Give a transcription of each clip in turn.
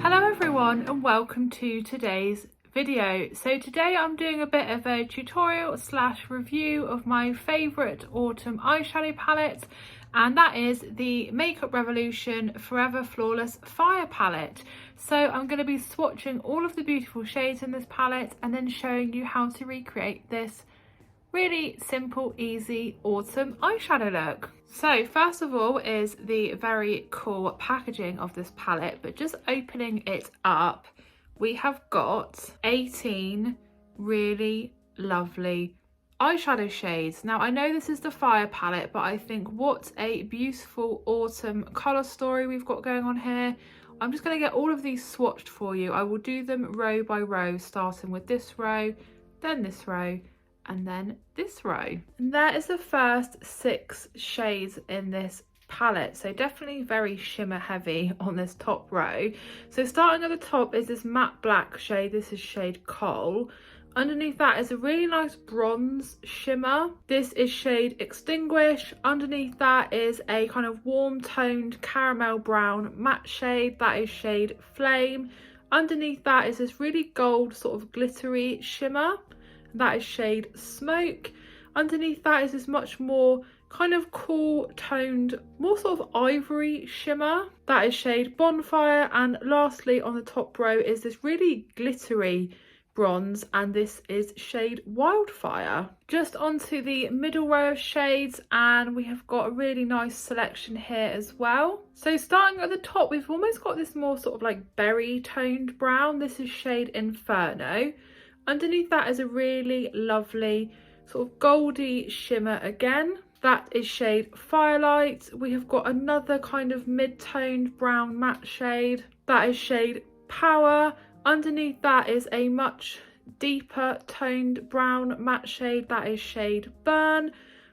Hello everyone and welcome to today's video. So today I'm doing a bit of a tutorial slash review of my favourite autumn eyeshadow palette, and that is the Makeup Revolution Forever Flawless Fire palette. So I'm going to be swatching all of the beautiful shades in this palette and then showing you how to recreate this really simple, easy autumn eyeshadow look. So first of all is the very cool packaging of this palette, but just opening it up, we have got 18 really lovely eyeshadow shades. Now I know this is the Fire palette, but I think what a beautiful autumn colour story we've got going on here. I'm just going to get all of these swatched for you. I will do them row by row, starting with this row, then this row, and then this row. And there is the first 6 shades in this palette, so definitely very shimmer heavy on this top row. So starting at the top is this matte black shade. This is shade Coal. Underneath that is a really nice bronze shimmer. This is shade Extinguish. Underneath that is a kind of warm toned caramel brown matte shade. That is shade Flame. Underneath that is this really gold sort of glittery shimmer. That is shade Smoke. Underneath that is this much more kind of cool toned, more sort of ivory shimmer. That is shade Bonfire. And lastly on the top row is this really glittery bronze, and this is shade Wildfire. Just onto the middle row of shades, and we have got a really nice selection here as well. So starting at the top, we've almost got this more sort of like berry toned brown. This is shade Inferno. Underneath that is a really lovely sort of goldy shimmer again. That is shade Firelight. We have got another kind of mid-toned brown matte shade. That is shade Power. Underneath that is a much deeper toned brown matte shade. That is shade Burn.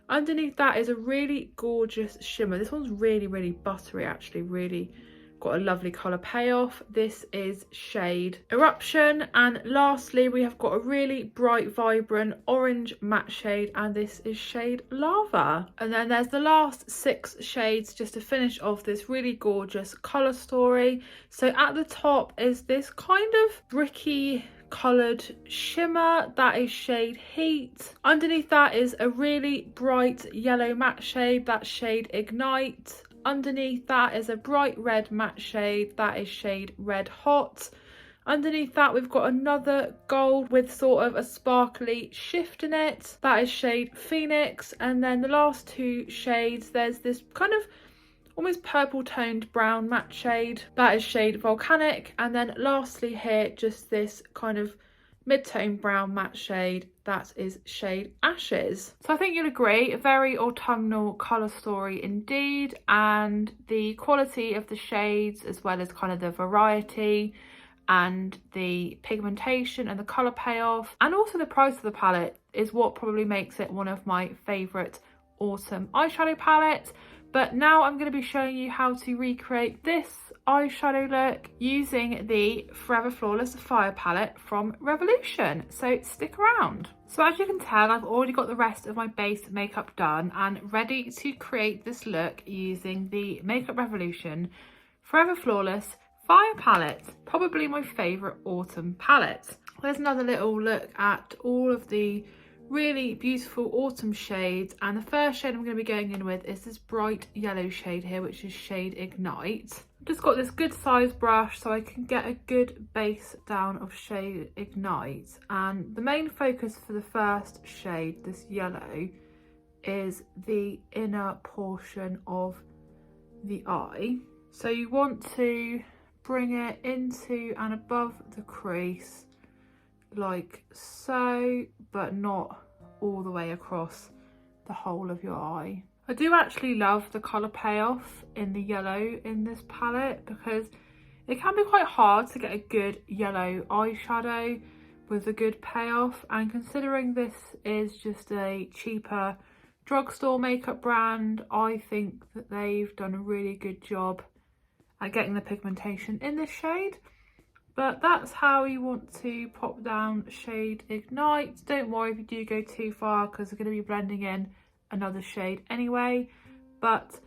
Underneath that is a really gorgeous shimmer. This one's really, really buttery actually, really got a lovely colour payoff. This is shade Eruption. And lastly we have got a really bright vibrant orange matte shade, and this is shade Lava. And then there's the last 6 shades just to finish off this really gorgeous colour story. So at the top is this kind of bricky coloured shimmer. That is shade Heat. Underneath that is a really bright yellow matte shade. That's shade Ignite. Underneath that is a bright red matte shade. That is shade Red Hot. Underneath that we've got another gold with sort of a sparkly shift in it. That is shade Phoenix. And then the last 2 shades, there's this kind of almost purple toned brown matte shade. That is shade Volcanic. And then lastly here, just this kind of mid-tone brown matte shade. That is shade Ashes. So I think you'll agree, a very autumnal colour story indeed, and the quality of the shades as well as kind of the variety and the pigmentation and the colour payoff and also the price of the palette is what probably makes it one of my favourite autumn eyeshadow palettes. But now I'm going to be showing you how to recreate this eyeshadow look using the Forever Flawless Fire palette from Revolution. So stick around. So as you can tell, I've already got the rest of my base makeup done and ready to create this look using the Makeup Revolution Forever Flawless Fire palette. Probably my favourite autumn palette. There's another little look at all of the really beautiful autumn shades, and the first shade I'm going to be going in with is this bright yellow shade here, which is shade Ignite. I've just got this good size brush so I can get a good base down of shade Ignite, and the main focus for the first shade, this yellow, is the inner portion of the eye. So you want to bring it into and above the crease like so, but not all the way across the whole of your eye. I do actually love the colour payoff in the yellow in this palette because it can be quite hard to get a good yellow eyeshadow with a good payoff, and considering this is just a cheaper drugstore makeup brand, I think that they've done a really good job at getting the pigmentation in this shade. But that's how you want to pop down shade Ignite. Don't worry if you do go too far because we're going to be blending in another shade anyway. But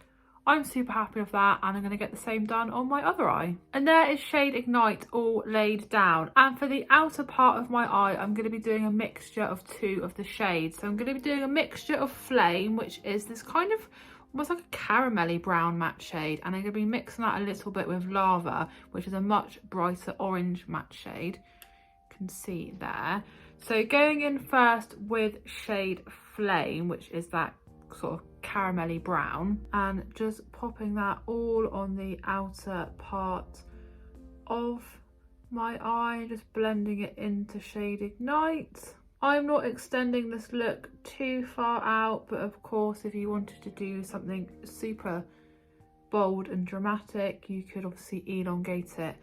I'm super happy with that, and I'm going to get the same done on my other eye. And there is shade Ignite all laid down. And for the outer part of my eye, I'm going to be doing a mixture of two of the shades. So I'm going to be doing a mixture of Flame, which is this kind of almost like a caramelly brown matte shade, and I'm going to be mixing that a little bit with Lava, which is a much brighter orange matte shade. You can see there. So going in first with shade Flame, which is that sort of caramelly brown, and just popping that all on the outer part of my eye, just blending it into shade Ignite. I'm not extending this look too far out, but of course if you wanted to do something super bold and dramatic, you could obviously elongate it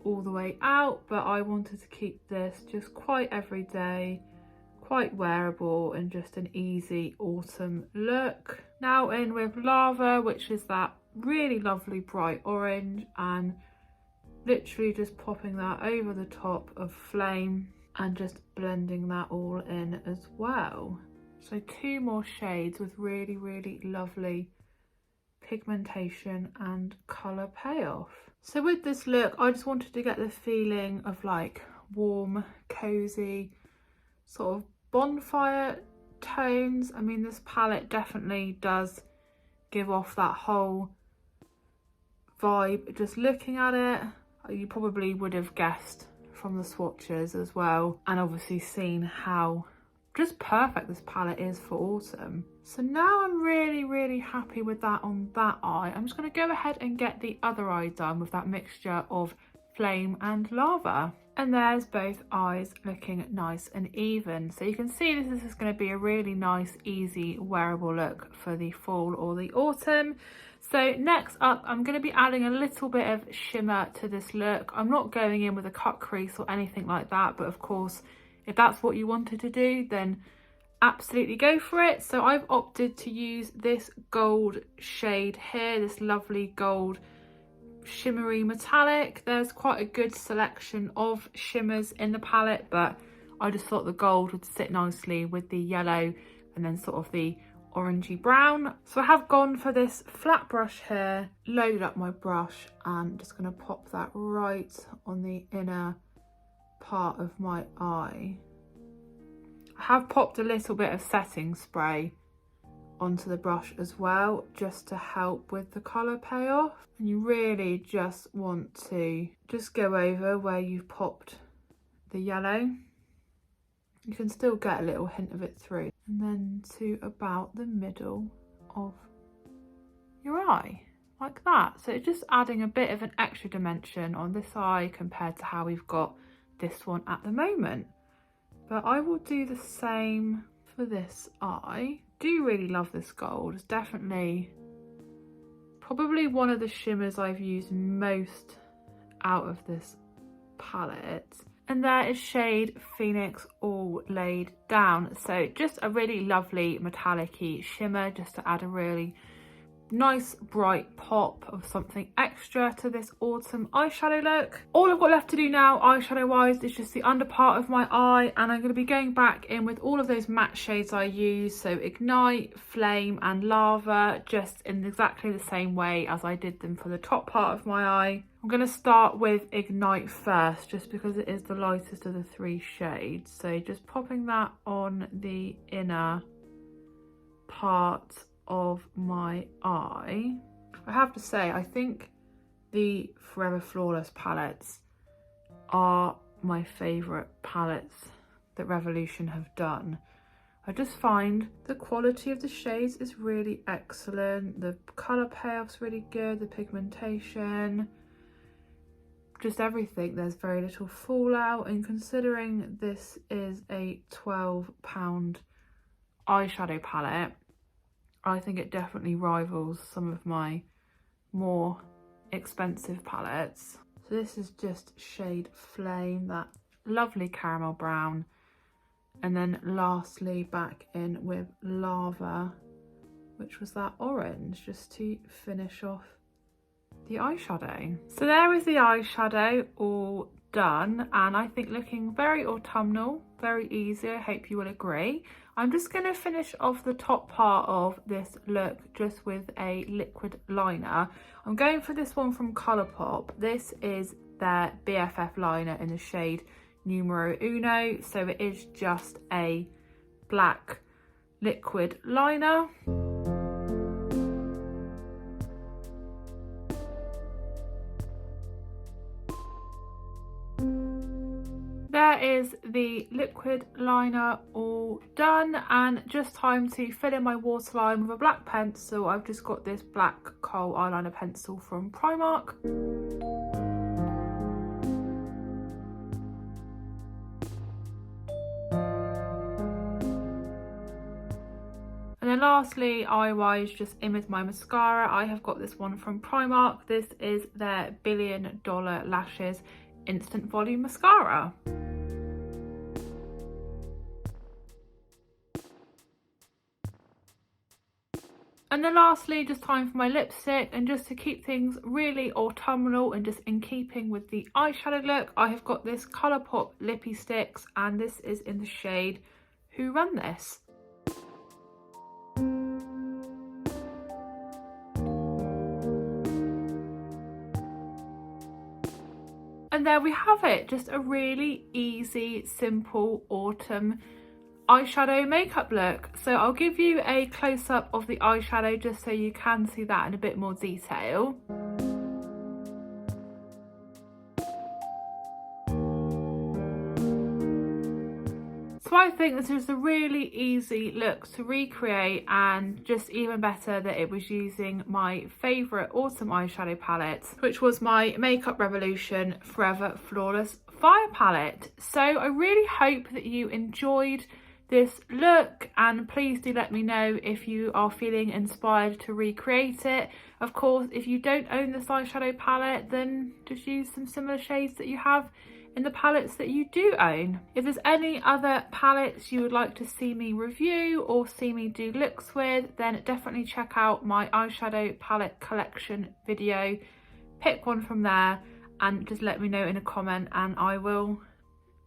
all the way out, but I wanted to keep this just quite everyday, quite wearable, and just an easy autumn look. Now in with Lava, which is that really lovely bright orange, and literally just popping that over the top of Flame and just blending that all in as well. So two more shades with really, really lovely pigmentation and colour payoff. So with this look, I just wanted to get the feeling of like warm, cozy, sort of bonfire tones. I mean, this palette definitely does give off that whole vibe. Just looking at it, you probably would have guessed from the swatches as well, and obviously seen how just perfect this palette is for autumn. So now I'm really, really happy with that on that eye. I'm just going to go ahead and get the other eye done with that mixture of Flame and Lava. And there's both eyes looking nice and even. So you can see this is going to be a really nice, easy, wearable look for the fall or the autumn. So next up, I'm going to be adding a little bit of shimmer to this look. I'm not going in with a cut crease or anything like that, but of course, if that's what you wanted to do, then absolutely go for it. So I've opted to use this gold shade here, this lovely gold shimmery metallic. There's quite a good selection of shimmers in the palette, but I just thought the gold would sit nicely with the yellow and then sort of the orangey brown. So I have gone for this flat brush here, loaded up my brush, and just going to pop that right on the inner part of my eye. I have popped a little bit of setting spray onto the brush as well, just to help with the colour payoff. And you really just want to just go over where you've popped the yellow. You can still get a little hint of it through, and then to about the middle of your eye, like that. So it's just adding a bit of an extra dimension on this eye compared to how we've got this one at the moment. But I will do the same for this eye. Do really love this gold. It's definitely probably one of the shimmers I've used most out of this palette. And there is shade Phoenix all laid down. So just a really lovely metallic-y shimmer, just to add a really nice bright pop of something extra to this autumn eyeshadow look. All I've got left to do now eyeshadow wise is just the under part of my eye, and I'm going to be going back in with all of those matte shades I used, so Ignite, Flame and Lava, just in exactly the same way as I did them for the top part of my eye. I'm going to start with Ignite first, just because it is the lightest of the three shades. So just popping that on the inner part of my eye. I have to say, I think the Forever Flawless palettes are my favourite palettes that Revolution have done. I just find the quality of the shades is really excellent, the colour payoff's really good, the pigmentation, just everything. There's very little fallout, and considering this is a £12 eyeshadow palette, I think it definitely rivals some of my more expensive palettes. So this is just shade Flame, that lovely caramel brown, and then lastly back in with Lava, which was that orange, just to finish off the eyeshadow. So there is the eyeshadow all done, and I think looking very autumnal, very easy. I hope you will agree. I'm just going to finish off the top part of this look just with a liquid liner. I'm going for this one from Colourpop. This is their BFF liner in the shade Numero Uno. So it is just a black liquid liner. There is the liquid liner all done, and just time to fill in my waterline with a black pencil. I've just got this black kohl eyeliner pencil from Primark. And then lastly, eye-wise, just in with my mascara. I have got this one from Primark. This is their $1 Billion Lashes Instant Volume Mascara. And then lastly, just time for my lipstick, and just to keep things really autumnal and just in keeping with the eyeshadow look, I have got this Colourpop Lippy Sticks, and this is in the shade Who Run This. And there we have it, just a really easy, simple autumn eyeshadow makeup look. So I'll give you a close-up of the eyeshadow just so you can see that in a bit more detail. So I think this is a really easy look to recreate, and just even better that it was using my favourite autumn eyeshadow palette, which was my Makeup Revolution Forever Flawless Fire palette. So I really hope that you enjoyed this look, and please do let me know if you are feeling inspired to recreate it. Of course, if you don't own this eyeshadow palette, then just use some similar shades that you have in the palettes that you do own. If there's any other palettes you would like to see me review or see me do looks with, then definitely check out my eyeshadow palette collection video. Pick one from there and just let me know in a comment, and I will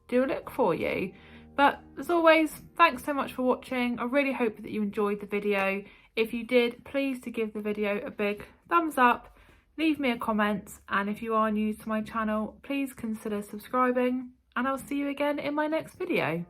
do a look for you. But as always, thanks so much for watching. I really hope that you enjoyed the video. If you did, please do give the video a big thumbs up, leave me a comment, and if you are new to my channel, please consider subscribing, and I'll see you again in my next video.